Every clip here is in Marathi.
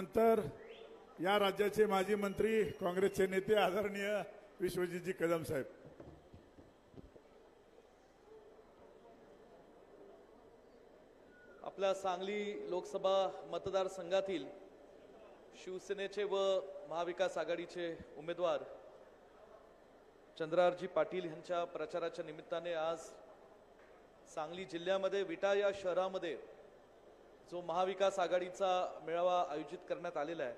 नंतर या राज्याचे माजी मंत्री काँग्रेसचे नेते आदरणीय विश्वजीतजी कदम साहेब. आपल्या सांगली लोकसभा मतदारसंघातील शिवसेनेचे व महाविकास आघाडीचे उमेदवार चंद्रहारजी पाटील यांच्या प्रचाराच्या निमित्ताने आज सांगली जिल्ह्यामध्ये विटा या शहरामध्ये जो महाविकास आघाडीचा मेळावा आयोजित करण्यात आलेला आहे.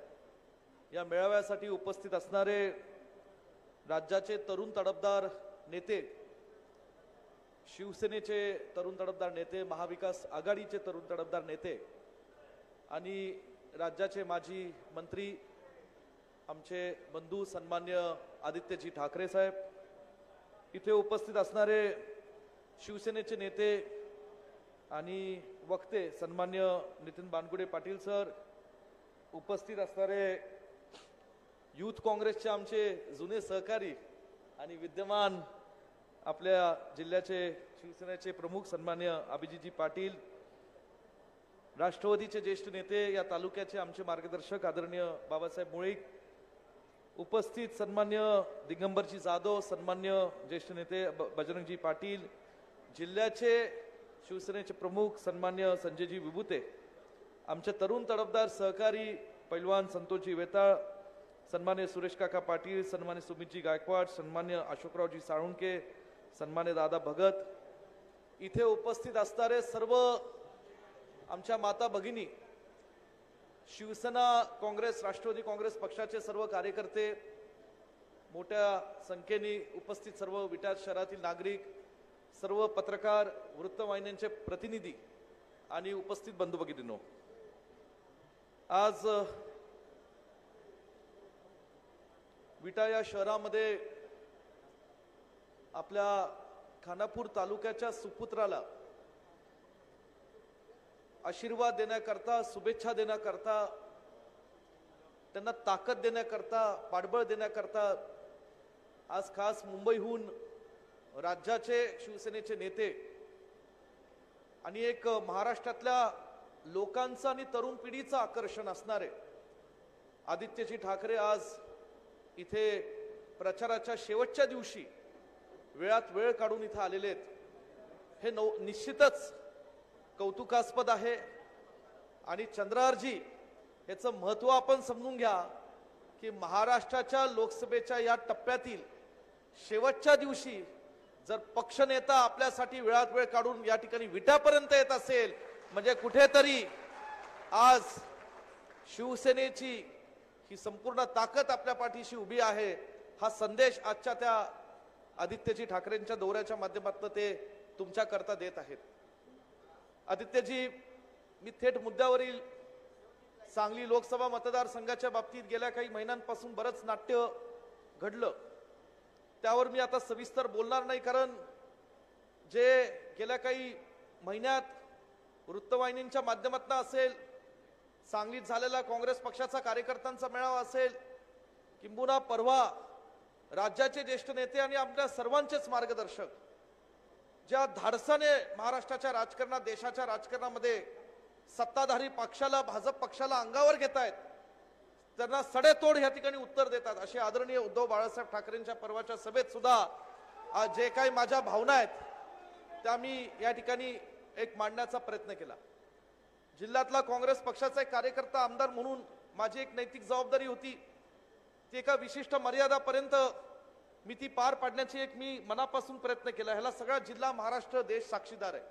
या मेळाव्यासाठी उपस्थित असणारे राज्याचे तरुण तडफदार नेते, शिवसेनेचे तरुण तडफदार नेते, महाविकास आघाडीचे तरुण तडफदार नेते आणि राज्याचे माजी मंत्री आमचे बंधू सन्मान्य आदित्यजी ठाकरे साहेब, इथे उपस्थित असणारे शिवसेनेचे नेते आणि वक्ते सन्मान्य नितीन बानगुडे पाटील सर, उपस्थित असणारे युथ काँग्रेसचे आमचे जुने सहकारी आणि विद्यमान आपल्या जिल्ह्याचे शिवसेनेचे प्रमुख सन्मान्य अभिजितजी पाटील, राष्ट्रवादीचे ज्येष्ठ नेते, या तालुक्याचे आमचे मार्गदर्शक आदरणीय बाबासाहेब मुळीक, उपस्थित सन्मान्य दिगंबरजी जाधव, सन्मान्य ज्येष्ठ नेते बजरंगजी पाटील, जिल्ह्याचे शिवसेनेचे प्रमुख सन्मान्य संजयजी विभूते, आमचे तरुण तडफदार सहकारी पैलवान संतोषजी वेताळ, सन्मान्य सुरेश काका पाटील, सन्मान्य सुमितजी गायकवाड, सन्मान्य अशोकरावजी साळुंके, सन्मान्य दादा भगत, इथे उपस्थित असणारे सर्व आमच्या माता भगिनी, शिवसेना काँग्रेस राष्ट्रवादी काँग्रेस पक्षाचे सर्व कार्यकर्ते, मोठ्या संख्येने उपस्थित सर्व विटा शहरातील नागरिक, सर्व पत्रकार, वृत्तवाहिन्यांचे प्रतिनिधी आणि उपस्थित बंधू भगिनींनो, आज विटा या शहरामध्ये आपल्या खानापूर तालुक्याच्या सुपुत्राला आशीर्वाद देण्याकरता, शुभेच्छा देण्याकरता, त्यांना ताकद देण्याकरता, पाठबळ देण्याकरता आज खास मुंबईहून राज्याचे शिवसेनेचे नेते आणि एक महाराष्ट्रातल्या लोकांचं आणि तरुण पिढीचं आकर्षण असणारे आदित्यजी ठाकरे आज इथे प्रचाराच्या शेवटच्या दिवशी वेळात वेळ काढून इथे आलेले आहेत. हे निश्चितच कौतुकास्पद आहे आणि चंद्रहारजी याचं महत्त्व आपण समजून घ्या की महाराष्ट्राच्या लोकसभेच्या या टप्प्यातील शेवटच्या दिवशी जर पक्षनेता आपल्यासाठी वेळात वेळ काढून या ठिकाणी विटापर्यंत येत असेल म्हणजे कुठेतरी आज शिवसेनेची ही संपूर्ण ताकद आपल्या पाठीशी उभी आहे. हा संदेश आजच्या त्या आदित्यजी ठाकरेंच्या दौऱ्याच्या माध्यमातून ते तुमच्याकरता देत आहेत. आदित्यजी, मी थेट मुद्द्यावरील सांगली लोकसभा मतदारसंघाच्या बाबतीत गेल्या काही महिन्यांपासून बरंच नाट्य घडलं, त्यावर मी आता सविस्तर बोलणार नाही, कारण जे गेल्या काही महिन्यात वृत्तवाहिन्यांच्या माध्यमातून असेल, सांगलीत झालेला काँग्रेस पक्षाचा कार्यकर्त्यांचा मेळावा असेल, किंबहुना परवा राज्याचे ज्येष्ठ नेते आणि आपल्या सर्वांचेच मार्गदर्शक ज्या धाडसाने महाराष्ट्राच्या राजकारणात, देशाच्या राजकारणामध्ये सत्ताधारी पक्षाला, भाजप पक्षाला अंगावर घेत आहेत, त्यांना सडेतोड या ठिकाणी उत्तर देतात, असे आदरणीय उद्धव बाळासाहेब ठाकरेंच्या परवाच्या सभेत सुद्धा आज जे काही माझ्या भावना आहेत त्या मी या ठिकाणी एक मांडण्याचा प्रयत्न केला. जिल्ह्यातला काँग्रेस पक्षाचा एक कार्यकर्ता आमदार म्हणून माझी एक नैतिक जबाबदारी होती, ती एका विशिष्ट मर्यादापर्यंत मी ती पार पाडण्याची मी मनापासून प्रयत्न केला. ह्याला सगळा जिल्हा, महाराष्ट्र, देश साक्षीदार आहे.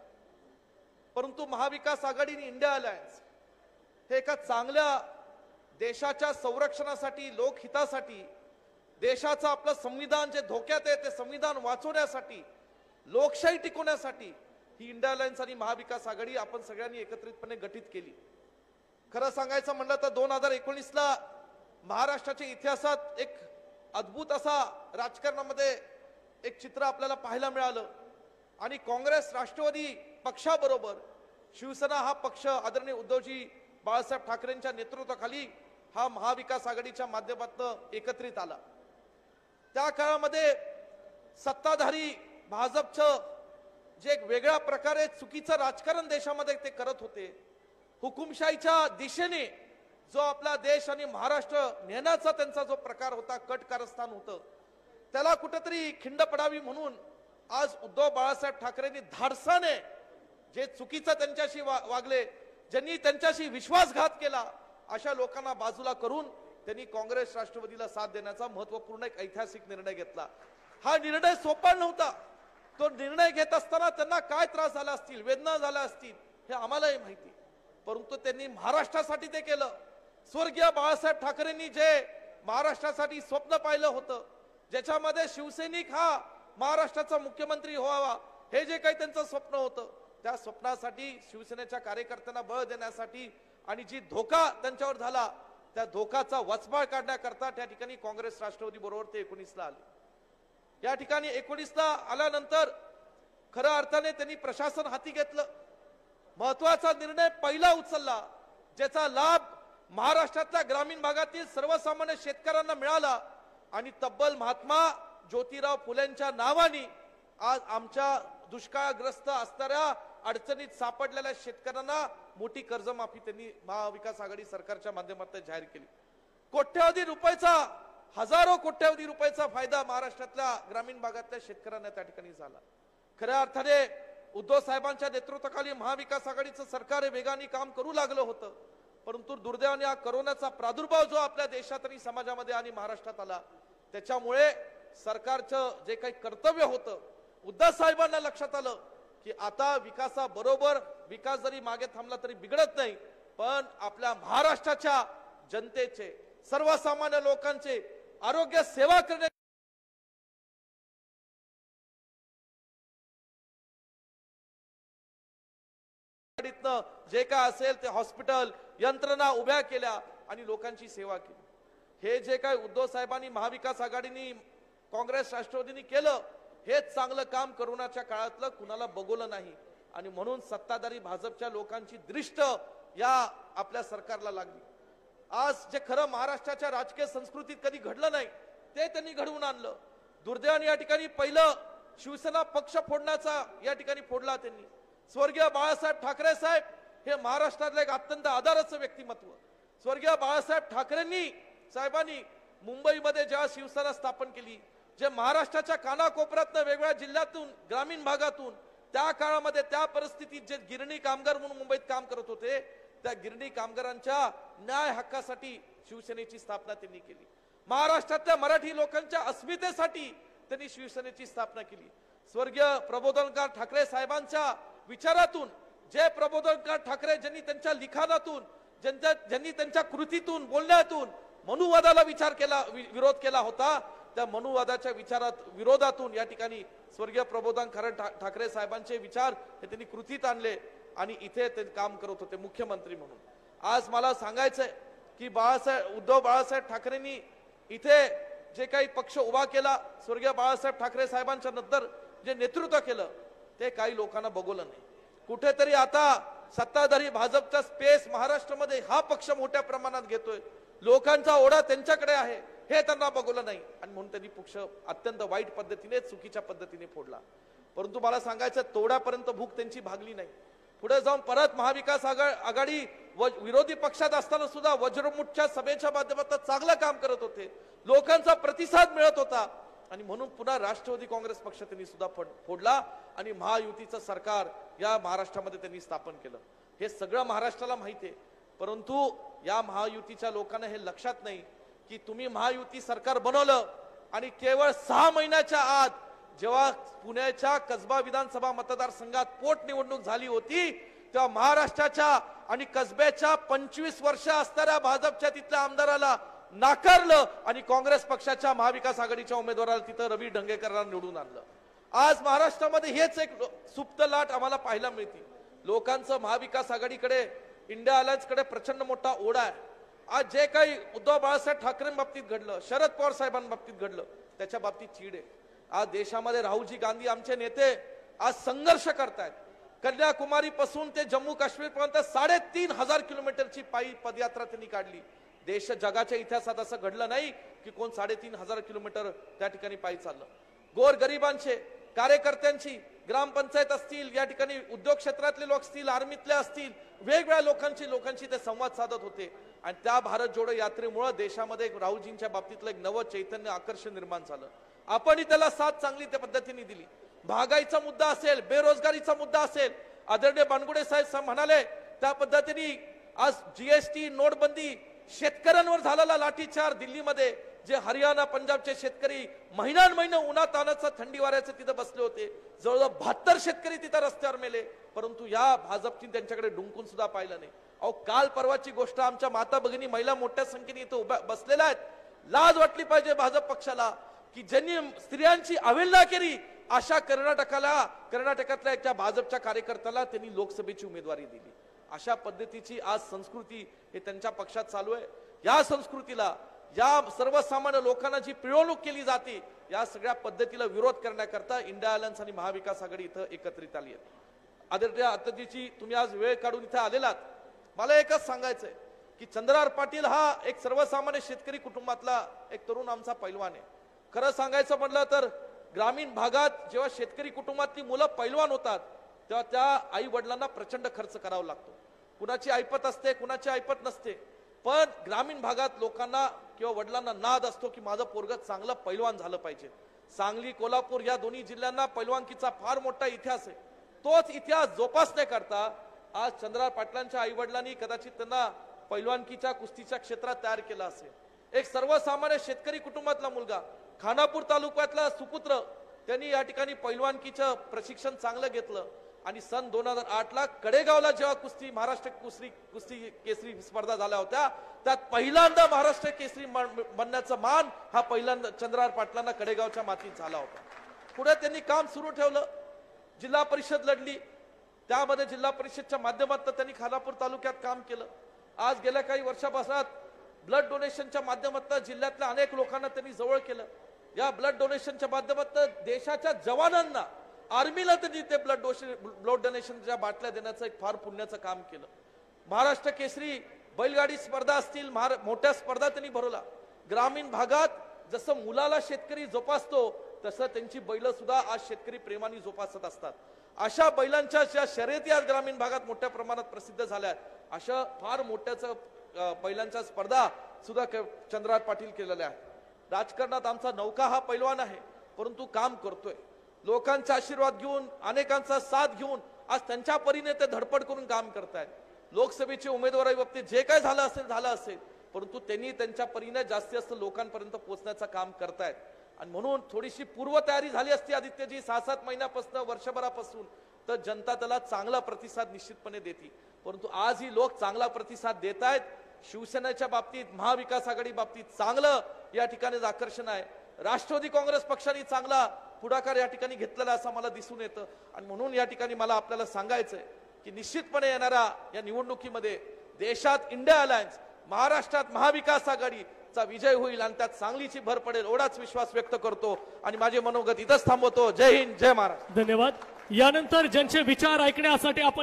परंतु महाविकास आघाडी आणि इंडिया अलायन्स हे एका चांगल्या देशाच्या संरक्षणासाठी, लोकहितासाठी, देशाचं आपलं संविधान जे धोक्यात आहे ते संविधान वाचवण्यासाठी, लोकशाही टिकवण्यासाठी ही इंडिया अलायन्स आणि महाविकास आघाडी आपण सगळ्यांनी एकत्रितपणे गठीत केली. खरं सांगायचं म्हणलं तर 2019ला महाराष्ट्राच्या इतिहासात एक अद्भुत असा राजकारणामध्ये एक चित्र आपल्याला पाहायला मिळालं आणि काँग्रेस राष्ट्रवादी पक्षाबरोबर शिवसेना हा पक्ष आदरणीय उद्धवजी बाळासाहेब ठाकरेंच्या नेतृत्वाखाली हा महाविकास आघाडीच्या माध्यमातून एकत्रित आला. त्या काळामध्ये सत्ताधारी भाजपचं जे एक वेगळ्या प्रकारे चुकीचं राजकारण देशामध्ये ते करत होते, हुकुमशाहीच्या दिशेने जो आपला देश आणि महाराष्ट्र नेण्याचा त्यांचा जो प्रकार होता, कट कारस्थान होतं, त्याला कुठेतरी खिंड पडावी म्हणून आज उद्धव बाळासाहेब ठाकरेंनी धाडसाने जे चुकीचं त्यांच्याशी वागले, ज्यांनी त्यांच्याशी विश्वासघात केला, अशा लोकांना बाजूला करून त्यांनी काँग्रेस राष्ट्रवादीला साथ देण्याचा महत्वपूर्ण एक ऐतिहासिक निर्णय घेतला. हा निर्णय सोपा नव्हता. तो निर्णय घेत असताना त्यांना काय त्रास झाला असतील, वेदना झाल्या असतील, हे आम्हालाही माहिती. परंतु त्यांनी महाराष्ट्रासाठी ते केलं. स्वर्गीय बाळासाहेब ठाकरेंनी जे महाराष्ट्रासाठी स्वप्न पाहिलं होतं, ज्याच्यामध्ये शिवसैनिक हा महाराष्ट्राचा मुख्यमंत्री व्हावा, हे जे काही त्यांचं स्वप्न होतं, त्या स्वप्नासाठी शिवसेनेच्या कार्यकर्त्यांना बळ देण्यासाठी आणि जी धोका त्यांच्यावर झाला, त्या धोकाचा वचपाळ काढण्याकरता त्या ठिकाणी काँग्रेस राष्ट्रवादी बरोबर ते 19ला आले. या ठिकाणी 19ला आल्यानंतर खऱ्या अर्थाने त्यांनी प्रशासन हाती घेतलं. महत्वाचा निर्णय पहिला उचलला, ज्याचा लाभ महाराष्ट्रातल्या ग्रामीण भागातील सर्वसामान्य शेतकऱ्यांना मिळाला आणि तब्बल महात्मा ज्योतिराव फुलेंच्या नावाने आज आमच्या दुष्काळग्रस्त असणाऱ्या अडचणीत सापडलेल्या शेतकऱ्यांना मोठी कर्जमाफी त्यांनी महाविकास आघाडी सरकारच्या माध्यमातून जाहीर केली. कोट्यवधी रुपयाचा, हजारो कोट्यवधी रुपयाचा फायदा महाराष्ट्रातल्या ग्रामीण भागातल्या शेतकऱ्यांना त्या ठिकाणी झाला. खऱ्या अर्थाने उद्धव साहेबांच्या नेतृत्वाखाली महाविकास आघाडीचं सरकार वेगाने काम करू लागलं होतं. परंतु दुर्दैवाने हा कोरोनाचा प्रादुर्भाव जो आपल्या देशात आणि समाजामध्ये आणि महाराष्ट्रात आला, त्याच्यामुळे सरकारचं जे काही कर्तव्य होतं, उद्धव साहेबांना लक्षात आलं की आता विकासाबरोबर विकास जरी मागे थांबला तरी बिघडत नाही, पण आपल्या महाराष्ट्राच्या जनतेचे, सर्वसामान्य लोकांचे आरोग्य सेवा करणे जे काय असेल ते हॉस्पिटल यंत्रणा उभ्या केल्या आणि लोकांची सेवा केली. हे जे काय उद्धव साहेबांनी महाविकास आघाडीनी काँग्रेस राष्ट्रवादीनी केलं, हेच चांगलं काम करोनाच्या काळातलं कुणाला बघवलं नाही आणि म्हणून सत्ताधारी भाजपच्या लोकांची दृष्ट या आपल्या सरकारला लागली. आज जे खरं महाराष्ट्राच्या राजकीय संस्कृतीत कधी घडलं नाही ते त्यांनी घडवून आणलं. दुर्दैवाने या ठिकाणी पहिलं शिवसेना पक्ष फोडण्याचा या ठिकाणी फोडला त्यांनी. स्वर्गीय बाळासाहेब ठाकरे साहेब हे महाराष्ट्रातलं एक अत्यंत आदर्श व्यक्तिमत्व. स्वर्गीय बाळासाहेब ठाकरेंनी साहेबांनी मुंबईमध्ये जेव्हा शिवसेना स्थापन केली, जे महाराष्ट्राच्या कानाकोपऱ्यातून वेगवेगळ्या जिल्ह्यातून ग्रामीण भागातून त्या काळामध्ये त्या परिस्थितीत जे गिरणी कामगार म्हणून मुंबईत काम करत होते, त्या गिरणी कामगारांच्या न्याय हक्कासाठी शिवसेनेची स्थापना त्यांनी केली. महाराष्ट्रातल्या मराठी लोकांच्या अस्मितेसाठी त्यांनी शिवसेनेची स्थापना केली. स्वर्गीय प्रबोधनकार ठाकरे साहेबांच्या विचारातून, जे प्रबोधनकार ठाकरे ज्यांनी त्यांच्या लिखाणातून, ज्यांनी त्यांच्या कृतीतून, बोलण्यातून मनुवादाला विरोध केला होता, त्या मनुवादाच्या विरोधातून या ठिकाणी स्वर्गीय प्रबोधनकार ठाकरे साहेबांचे विचार हे त्यांनी कृतीत आणले आणि इथे ते काम करत होते मुख्यमंत्री म्हणून. आज मला सांगायचंय की उद्धव बाळासाहेब ठाकरेंनी इथे जे काही पक्ष उभा केला, स्वर्गीय बाळासाहेब ठाकरे साहेबांच्या नंतर जे नेतृत्व केलं, ते काही लोकांना बघवलं नाही. कुठेतरी आता सत्ताधारी भाजपचा स्पेस महाराष्ट्रामध्ये हा पक्ष मोठ्या प्रमाणात घेतोय, लोकांचा ओढा त्यांच्याकडे आहे, हे त्यांना बघवलं नाही आणि म्हणून त्यांनी पक्ष अत्यंत वाईट पद्धतीने, चुकीच्या पद्धतीने फोडला. परंतु मला सांगायचं, तोड्यापर्यंत भूक त्यांची भागली नाही. पुढे जाऊन परत महाविकास आघाडी विरोधी पक्षात असताना सुद्धा वज्रमुठच्या सभेच्या माध्यमातून चांगलं काम करत होते, लोकांचा प्रतिसाद मिळत होता आणि म्हणून पुन्हा राष्ट्रवादी काँग्रेस पक्ष त्यांनी सुद्धा फोडला आणि महायुतीचं सरकार या महाराष्ट्रामध्ये त्यांनी स्थापन केलं. हे सगळं महाराष्ट्राला माहिती आहे. परंतु या महायुतीच्या लोकांना हे लक्षात नाही की तुम्ही महायुती सरकार बनवलं आणि केवळ 6 महिन्याच्या आत जेव्हा पुण्याच्या कसबा विधानसभा मतदारसंघात पोटनिवडणूक झाली होती, तेव्हा महाराष्ट्राच्या आणि कसब्याच्या 25 वर्ष असणाऱ्या भाजपच्या तिथल्या आमदाराला नाकारलं आणि काँग्रेस पक्षाच्या महाविकास आघाडीच्या उमेदवाराला तिथं रवी ढंगेकरांना निवडून आणलं. आज महाराष्ट्रामध्ये हेच एक सुप्त लाट आम्हाला पाहायला मिळते. लोकांचं महाविकास आघाडीकडे, इंडिया अलायन्सकडे प्रचंड मोठा ओढा आहे. आज जे काही उद्धव बाळासाहेब ठाकरेंबाबतीत घडलं, शरद पवार साहेबांबाबतीत घडलं, त्याच्या बाबतीत चीड आहे. आज देशामध्ये राहुलजी गांधी आमचे नेते आज संघर्ष करतायत. कन्याकुमारी पासून ते जम्मू काश्मीर पर्यंत 3500 किलोमीटरची पायी पदयात्रा त्यांनी काढली. जगाच्या इतिहासात असं घडलं नाही की कोण 3500 किलोमीटर त्या ठिकाणी पायी चाललं. गोर गरिबांचे, कार्यकर्त्यांची, ग्रामपंचायत असतील, या ठिकाणी उद्योग क्षेत्रातले लोक असतील, आर्मीतले असतील, वेगवेगळ्या लोकांची ते संवाद साधत होते आणि त्या भारत जोडो यात्रेमुळे देशामध्ये राहुलजींच्या बाबतीतलं एक नवं चैतन्य आकर्षण निर्माण झालं. आपणही त्याला साथ चांगली त्या पद्धतीने दिली. महागाईचा मुद्दा असेल, बेरोजगारीचा मुद्दा असेल, आदरणीय बानगुडे साहेब म्हणाले त्या पद्धतीने आज जीएसटी, नोटबंदी, शेतकऱ्यांवर झालेला लाठीचार दिल्लीमध्ये, जे हरियाणा पंजाबचे शेतकरी महिन्यान उन्हातानाचं थंडी वाऱ्याचे तिथे बसले होते, जवळजवळ 72 शेतकरी तिथे रस्त्यावर मेले, परंतु या भाजपची त्यांच्याकडे डुंकून सुद्धा पाहिलं नाही. अहो, काल परवाची गोष्ट, आमच्या माता भगिनी महिला मोठ्या संख्येने इथे उभ्या बसलेल्या आहेत. लाज वाटली पाहिजे भाजप पक्षाला की ज्यांनी स्त्रियांची अवहेलना केली अशा कर्नाटकातल्या एका भाजपच्या कार्यकर्त्याला त्यांनी लोकसभेची उमेदवारी दिली. अशा पद्धतीची आज संस्कृती हे त्यांच्या पक्षात चालू आहे. या संस्कृतीला, या सर्वसामान्य लोकांना जी पिळवणूक केली जाते, या सगळ्या पद्धतीला विरोध करण्याकरता इंडिया अलायन्स आणि महाविकास आघाडी इथं एकत्रित आली आहे. आदरणीय अध्यक्षजी, तुम्ही आज वेळ काढून इथे आलेलात. मला एकच सांगायचंय की चंद्रहार पाटील हा एक सर्वसामान्य शेतकरी कुटुंबातला एक तरुण आमचा पैलवान आहे. खरं सांगायचं म्हटलं तर ग्रामीण भागात जेव्हा शेतकरी कुटुंबातली मुलं पैलवान होतात तेव्हा त्या आई वडिलांना प्रचंड खर्च करावा लागतो. कुणाची ऐपत असते, कुणाची ऐपत नसते, पण ग्रामीण भागात लोकांना किंवा वडिलांना नाद असतो की माझं पोरग चांगलं पैलवान झालं पाहिजे. सांगली, कोल्हापूर या दोन्ही जिल्ह्यांना पैलवानकीचा फार मोठा इतिहास आहे. तोच इतिहास जोपासण्याकरता आज चंद्रहार पाटलांच्या आई वडिलांनी कदाचित त्यांना पैलवानकीच्या, कुस्तीच्या क्षेत्रात तयार केलं असेल. एक सर्वसामान्य शेतकरी कुटुंबातला मुलगा, खानापूर तालुक्यातला सुपुत्र, त्यांनी या ठिकाणी पैलवानकीचं प्रशिक्षण चांगलं घेतलं आणि सन 2008ला कडेगावला जेव्हा महाराष्ट्र कुस्ती केसरी स्पर्धा झाल्या होत्या, त्यात पहिल्यांदा महाराष्ट्र केसरी बनण्याचा मान हा पहिल्यांदा चंद्रहार पाटलांना कडेगावच्या मातीत झाला होता. पुढे त्यांनी काम सुरू ठेवलं, जिल्हा परिषद लढली, त्यामध्ये जिल्हा परिषदच्या माध्यमातून त्यांनी खानापूर तालुक्यात काम केलं. आज गेल्या काही वर्षापासून ब्लड डोनेशनच्या माध्यमातून जिल्ह्यातल्या अनेक लोकांना त्यांनी जवळ केलं. या ब्लड डोनेशनच्या माध्यमातून देशाच्या जवानांना, आर्मीला त्यांनी ते ब्लड डोनेशनच्या बाटल्या देण्याचं एक फार पुण्याचं काम केलं. महाराष्ट्र केसरी बैलगाडी स्पर्धा असतील, मोठ्या स्पर्धा त्यांनी भरवला. ग्रामीण भागात जसं मुलाला शेतकरी जोपासतो तसं त्यांची बैल सुद्धा आज शेतकरी प्रेमाने जोपासत असतात. अशा बैलांच्या ज्या शर्यती आज ग्रामीण भागात मोठ्या प्रमाणात प्रसिद्ध झाल्या, अशा फार मोठ्याच बैलांच्या स्पर्धा सुद्धा चंद्रहार पाटील केलेल्या आहेत. राजकारणात आमचा नौका हा पैलवान आहे, परंतु काम करतोय. लोकांचा आशीर्वाद घेऊन, अनेकांचा साथ घेऊन आज त्यांच्या परीने ते धडपड करून काम करतायत. लोकसभेची उमेदवारी बाबतीत जे काय झालं असेल, परंतु त्यांनी त्यांच्या परीने जास्तीत जास्त लोकांपर्यंत पोहोचण्याचं काम करतायत. आणि म्हणून थोडीशी पूर्वतयारी झाली असती आदित्यजी 6-7 महिन्यापासून, वर्षभरापासून, तर जनता त्याला चांगला प्रतिसाद निश्चितपणे देते. परंतु आज ही लोक चांगला प्रतिसाद देत आहेत. शिवसेनेच्या बाबतीत, महाविकास आघाडी बाबतीत चांगलं या ठिकाणी आकर्षण आहे. राष्ट्रवादी काँग्रेस पक्षाने चांगला पुढाकार या ठिकाणी घेतलेला असं मला दिसून येतं. आणि म्हणून या ठिकाणी मला आपल्याला सांगायचंय की निश्चितपणे येणाऱ्या या निवडणुकीमध्ये देशात इंडिया अलायन्स, महाराष्ट्रात महाविकास आघाडीचा विजय होईल आणि त्यात चांगलीची भर पडेल एवढाच विश्वास व्यक्त करतो आणि माझे मनोगत इथंच थांबवतो. जय हिंद, जय महाराष्ट्र. धन्यवाद. यानंतर ज्यांचे विचार ऐकण्यासाठी आपण